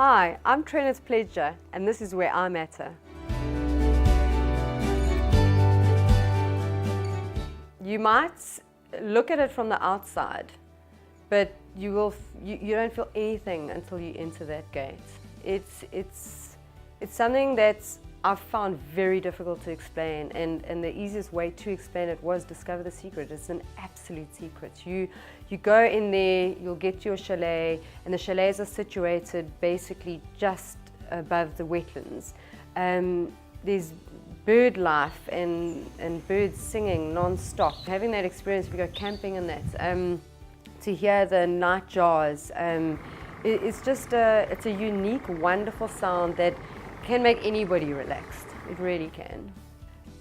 Hi, I'm Trenwyth Pleasure, and this is where I matter. You might look at it from the outside, but you don't feel anything until you enter that gate. It's something that I've found very difficult to explain, and the easiest way to explain it was discover the secret. It's an absolute secret. You go in there, you'll get your chalet, and the chalets are situated basically just above the wetlands. There's bird life and birds singing non-stop. Having that experience, we go camping and that, to hear the nightjars, it's just it's a unique, wonderful sound that can make anybody relaxed. It really can.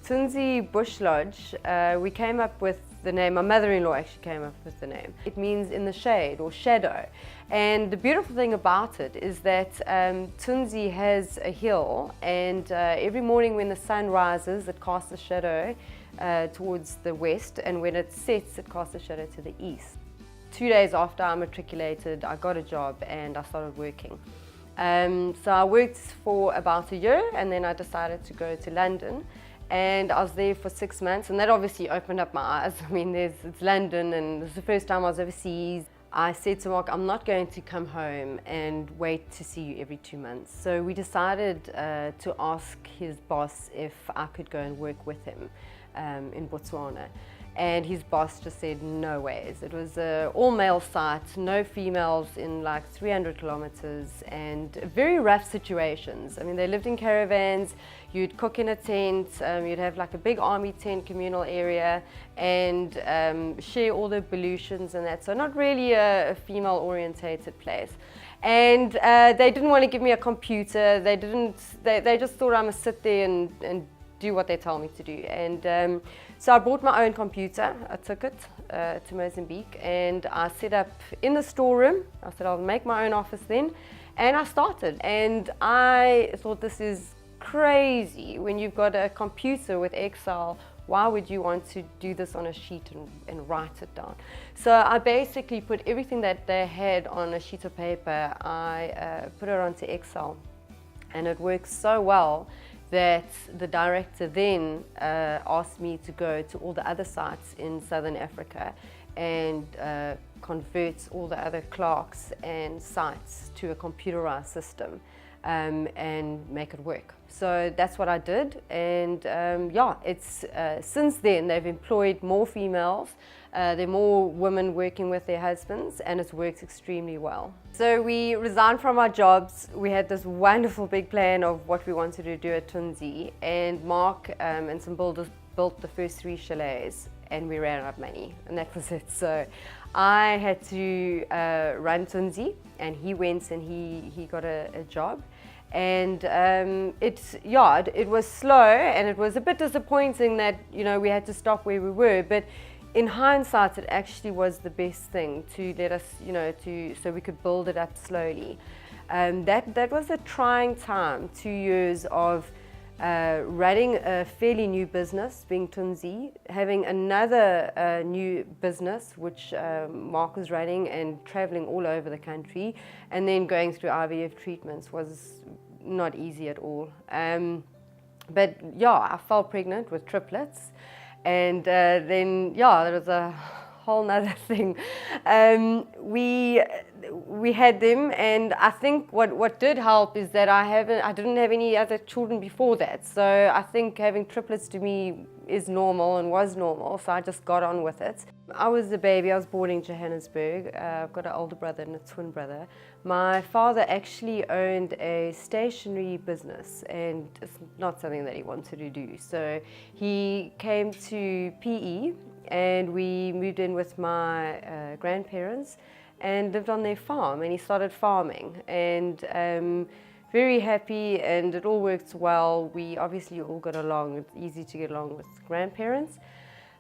Trenwyth Bush Lodge, we came up with the name, my mother-in-law actually came up with the name. It means in the shade or shadow. And the beautiful thing about it is that Trenwyth has a hill, and every morning when the sun rises, it casts a shadow towards the west, and when it sets, it casts a shadow to the east. 2 days after I matriculated, I got a job and I started working. So I worked for about a year, and then I decided to go to London, and I was there for 6 months, and that obviously opened up my eyes. I mean, it's London, and this is the first time I was overseas. I said to Mark, I'm not going to come home and wait to see you every 2 months. So we decided to ask his boss if I could go and work with him in Botswana. And his boss just said, no ways. It was an all-male site, no females in like 300 kilometers, and very rough situations. I mean, they lived in caravans, you'd cook in a tent, you'd have like a big army tent communal area, and share all the ablutions and that. So not really a female-orientated place. And they didn't want to give me a computer. They just thought I must sit there and do what they tell me to do. And so I bought my own computer. I took it to Mozambique, and I set up in the storeroom. I said I'll make my own office then, and I started. And I thought, this is crazy. When you've got a computer with Excel, why would you want to do this on a sheet and write it down? So I basically put everything that they had on a sheet of paper, I put it onto Excel, and it works so well that the director then asked me to go to all the other sites in Southern Africa and convert all the other clerks and sites to a computerized system and make it work. So that's what I did, and yeah, it's since then they've employed more females. There are more women working with their husbands, and it's worked extremely well. So we resigned from our jobs. We had this wonderful big plan of what we wanted to do at Trenwyth, and Mark and some builders built the first 3 chalets, and we ran out of money, and that was it. So I had to run Trenwyth, and he went and he got a job. And it was slow, and it was a bit disappointing that, you know, we had to stop where we were, but in hindsight it actually was the best thing to let us, you know, so we could build it up slowly. That was a trying time, 2 years of running a fairly new business, being Trenwyth, having another new business which Mark was running, and traveling all over the country, and then going through IVF treatments was not easy at all. But yeah, I fell pregnant with triplets, and then yeah, there was a whole nother thing. We had them, and I think what did help is that I didn't have any other children before that. So I think having triplets to me is normal and was normal, so I just got on with it. I was a baby, I was born in Johannesburg. I've got an older brother and a twin brother. My father actually owned a stationery business, and it's not something that he wanted to do. So he came to PE, and we moved in with my grandparents and lived on their farm, and he started farming, and very happy, and it all worked well. We obviously all got along. It's easy to get along with grandparents.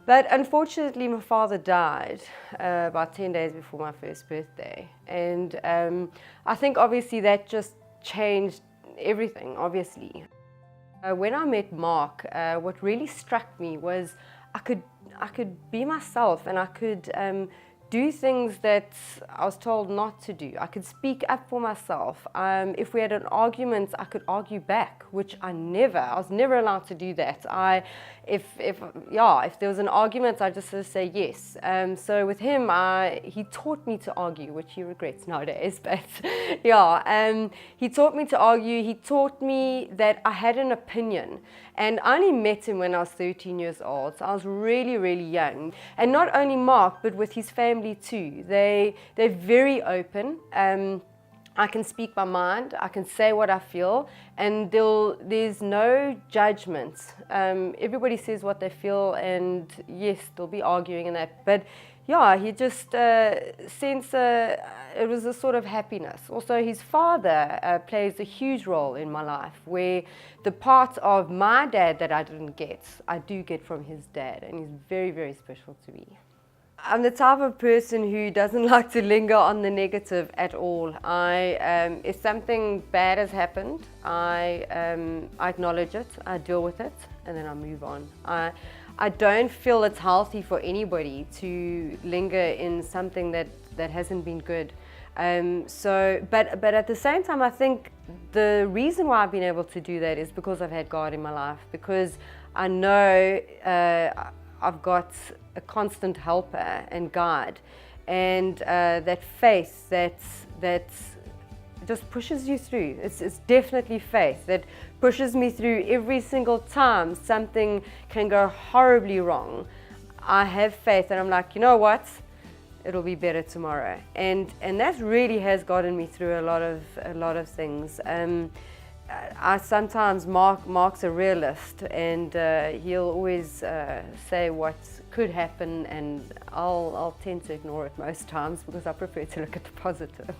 But unfortunately, my father died about 10 days before my first birthday. And I think obviously that just changed everything, obviously. When I met Mark, what really struck me was I could be myself, and I could do things that I was told not to do. I could speak up for myself. If we had an argument, I could argue back, which I was never allowed to do that. If there was an argument, I just sort of say yes. So with him, he taught me to argue, which he regrets nowadays, but he taught me to argue. He taught me that I had an opinion. And I only met him when I was 13 years old, so I was really, really young. And not only Mark, but with his family too. They're very open. I can speak my mind, I can say what I feel, and there's no judgment. Everybody says what they feel, and yes, they'll be arguing and that, but yeah, he just sensed it was a sort of happiness. Also, his father plays a huge role in my life, where the part of my dad that I didn't get, I do get from his dad, and he's very, very special to me. I'm the type of person who doesn't like to linger on the negative at all. If something bad has happened, I acknowledge it, I deal with it, and then I move on. I don't feel it's healthy for anybody to linger in something that hasn't been good. But at the same time, I think the reason why I've been able to do that is because I've had God in my life, because I know I've got a constant helper and guide, and that faith that just pushes you through. It's definitely faith that pushes me through every single time something can go horribly wrong. I have faith, and I'm like, you know what? It'll be better tomorrow, and that really has gotten me through a lot of things. I sometimes Mark's a realist, and he'll always say what could happen, and I'll tend to ignore it most times because I prefer to look at the positive.